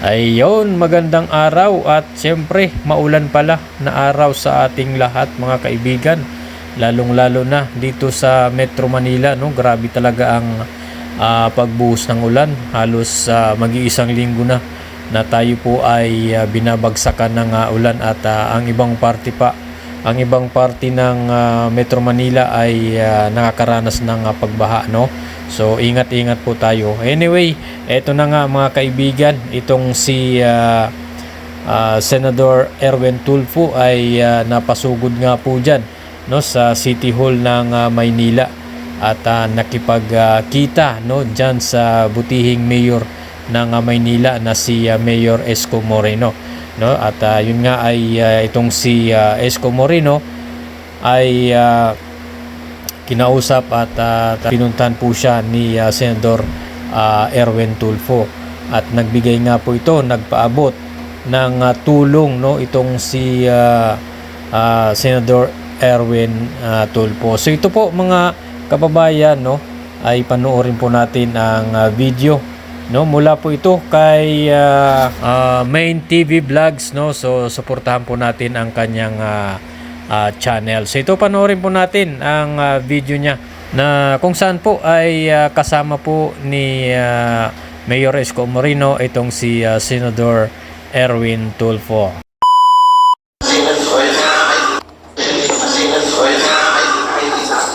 Ayun, magandang araw at siyempre maulan pala na araw sa ating lahat mga kaibigan. Lalong-lalo na dito sa Metro Manila, no? Grabe talaga ang pagbuhos ng ulan. Halos mag-iisang linggo na tayo po ay binabagsakan ng ulan at ang ibang party ng Metro Manila ay nakakaranas ng pagbaha, no? So ingat-ingat po tayo. Anyway, eto na nga mga kaibigan, itong si Senador Erwin Tulfo ay napasugod nga po dyan, no, sa City Hall ng Maynila at nakipagkita no dyan sa butihing mayor ng Maynila na si Mayor Isko Moreno, no, at yun nga ay itong si Isko Moreno ay kinausap at pinuntahan po siya ni Senador Erwin Tulfo at nagbigay nga po ito, nagpaabot ng tulong, no, itong si Senador Erwin Tulfo. So ito po mga kababayan, no, ay panoorin po natin ang video, no, mula po ito kay Main TV Vlogs, no. So suportahan po natin ang kanyang channel. So ito panoorin po natin ang video niya na kung saan po ay kasama po ni Mayor Isko Moreno itong si Senador Erwin Tulfo.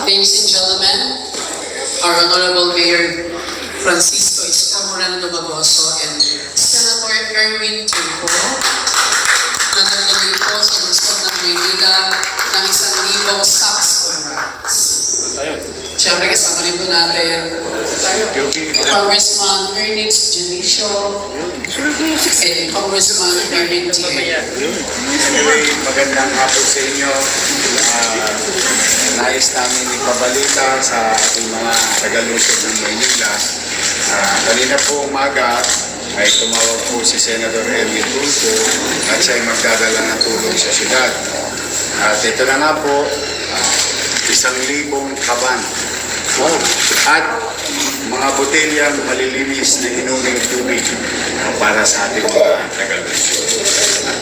Ladies and gentlemen, our Honorable Mayor Francisco Isko Moreno Dumagoso and Senator Erwin Tulfo na naglagay po sa lungsod ng Maynila ng 1,000 stocks for rights. Siyempre kasama rin po natin Congressman Ernest Janicio and Congressman Erwin Tia. Anyway, magandang hapon sa inyo. Nais namin ipabalita sa ating mga taga-lungsod ng Maynila. Kanina po umaga ay tumawag po si Senator Erwin Tulfo at siya ay magdadala ng tulong sa syudad. At ito na nga po, 1,000 kaban at mga botelyang malilinis na inuming tubig para sa ating mga taga-lungsod.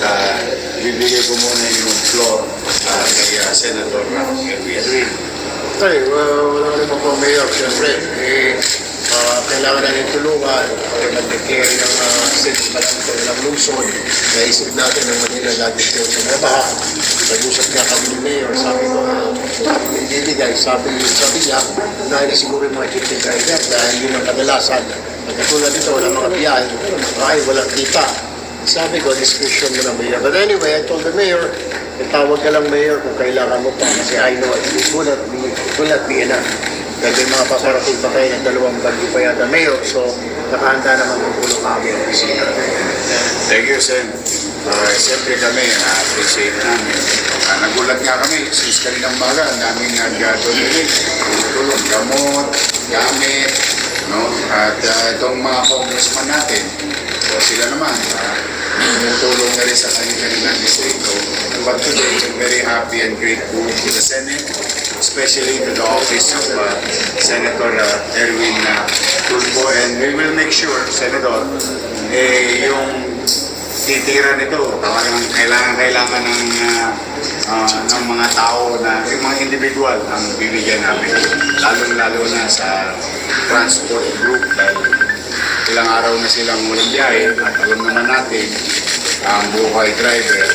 At bibigay ko muna yung floor kay Senator Erwin. Okay, wala naman po, Mayor, siyempre. Kailangan natin tulungan at mag-declare ng ng lungsod. Naisip natin ng Manila lagi po sa nabaha. Nag-usap niya kami ni Mayor, sabi ko, hindi guys, sabi niya, dahil siguro yung mga chitikay niya, dahil yun ang kadalasan. Pagkatulad dito, walang mga biyahe, ay walang kita. Sabi ko, discussion mo na Mayor. But anyway, I told the Mayor, tawag ka lang Mayor kung kailangan mo pa, kasi I know it will not be enough. Dahil may mga paparating pa kayo ng 2 bagyo pa yata, Mayor. So, nakahanda naman ng tulong kami. Thank you, Sen. Siyempre kami, appreciate namin. Nagulat nga kami, since kaninang baga, namin nag-donate, tulong, gamot, gamit, no? At itong mga congressman natin, sila naman, tumutulong na rin sa kanilang distrito. But today, I'm very happy and grateful to the Senate, especially to the office of Senator Erwin Tulfo. And we will make sure, Senator, yung titira nito, talagang kailangan ng mga tao na, yung mga individual ang bibigyan namin. Lalong-lalo na sa transport group dahil ilang araw na silang walang biyahe at alam naman natin ang buhay driver.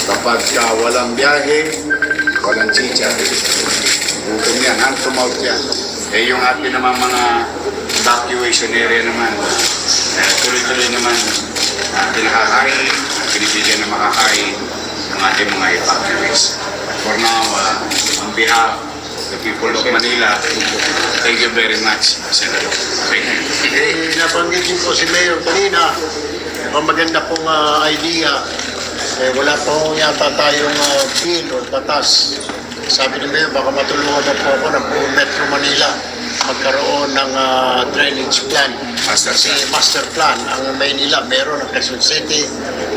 Kapag walang biyahe, walang chicha, gutom yan, hand to mouth yan. Yung ating naman mga evacuation area naman, tuloy-tuloy naman pinakakain, binibigyan na makakain ng ating mga evacuees. For now, on behalf of the people of Manila, thank you very much, Senator. Thank you. Nabanggit din po si Mayor kanina, ang maganda pong idea. Wala po yata tayong bill o batas. Sabi ni Mayor, baka matulungan na po ako ng buong Metro Manila magkaroon ng drainage plan. Master plan. Ang Maynila meron ng Quezon City.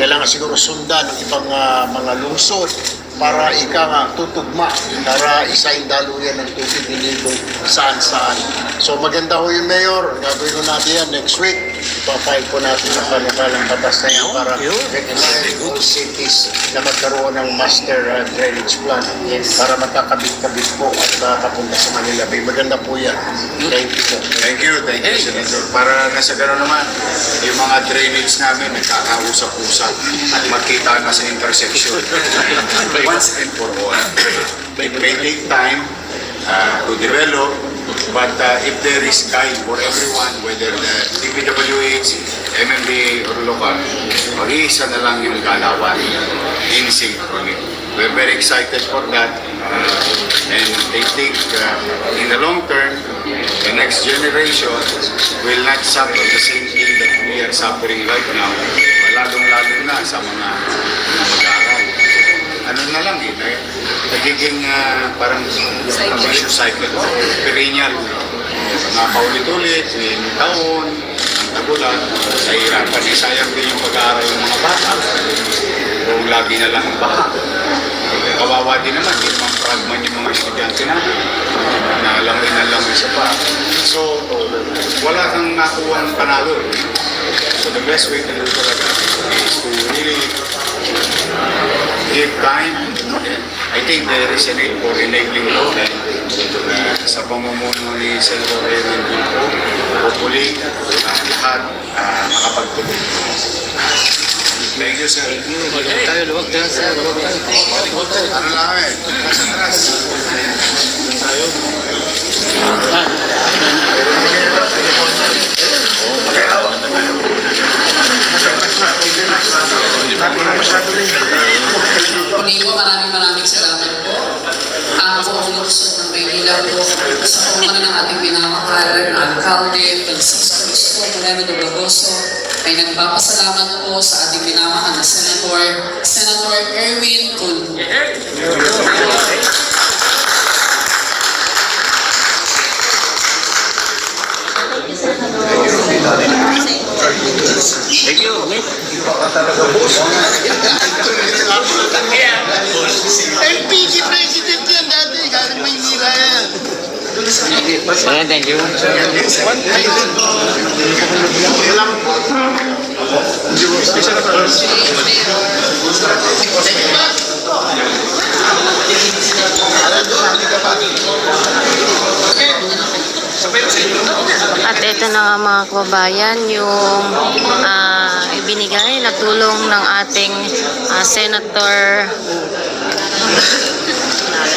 Kailangan siguro sundan ng ibang mga lungsod para ika nga tutugma, para isaing daluyan ng tubig hindi kung saan-saan. So maganda ho yung Mayor, gagawin ko natin yan next week. Ipapile po natin ang panukalang batas na yan para recognize all cities na magkaroon ng master drainage plan para magkakabit-kabit po at makapunta sa Manila Bay. Maganda po yan. Thank you po. Thank you, Senator. Para nasa gano'n naman, yung mga drainage namin nagkakausap-usap at magkita na sa intersection. Once and for all. It may take time to develop, but if there is guide for everyone, whether the DPWH, MMDA, or local, mag-iisa na lang yung galawan in synchrony. We're very excited for that. And I think in the long term, the next generation will not suffer the same thing that we are suffering right now, lalong-lalo na sa mga mag-aaral. Ano na lang nagiging parang vicious cycle, perennial. Mga paulit-ulit, taon, ang tagulan, sa hirapan, sayang din yung pag-aaral ng mga bata. Kung lagi na lang ang baha. Kawawa din naman, hindi naman fragman yung mga estudyante natin. Nalangoy na lang isa pa. So, wala kang nakuha ng panalo. So the best way to do talaga is to really give time. I think there is a need for enabling law sa pamumuno ni Senator Erwin Tulfo. Hopefully, lahat makapagtuloy. Thank you, sir. Ano lang Nasa Muli po, maraming salamat po. Ang buong lungsod ng Maynila po sa pamanan ng ating pinamakalan na Alcalde Francisco Isko Moreno de Bagoso ay nagpapasalamat po sa ating pinamahal na Senator Erwin Tulfo. Thank you. LPG President yan dati, galing Maynila yan. Thank you. At ito na nga mga kababayan, yung ibinigay na tulong ng ating Senator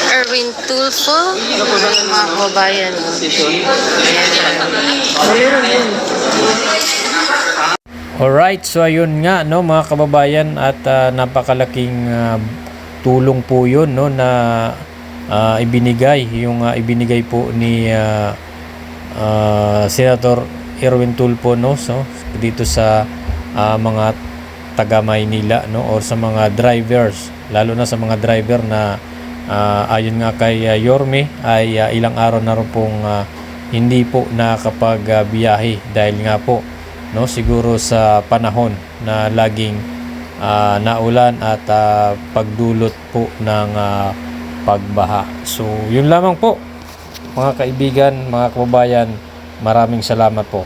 Erwin Tulfo. Mga kababayan. Alright, so ayun nga no mga kababayan, at napakalaking tulong po yun no na ibinigay po ni Senator Erwin Tulfo no, so dito sa mga taga Maynila no, or sa mga drivers, lalo na sa mga driver na ayon nga kay Yorme ay ilang araw na rin pong hindi po nakakapagbiyahe dahil nga po no, siguro sa panahon na laging naulan at pagdulot po ng pagbaha. So yun lamang po mga kaibigan, mga kababayan, maraming salamat po.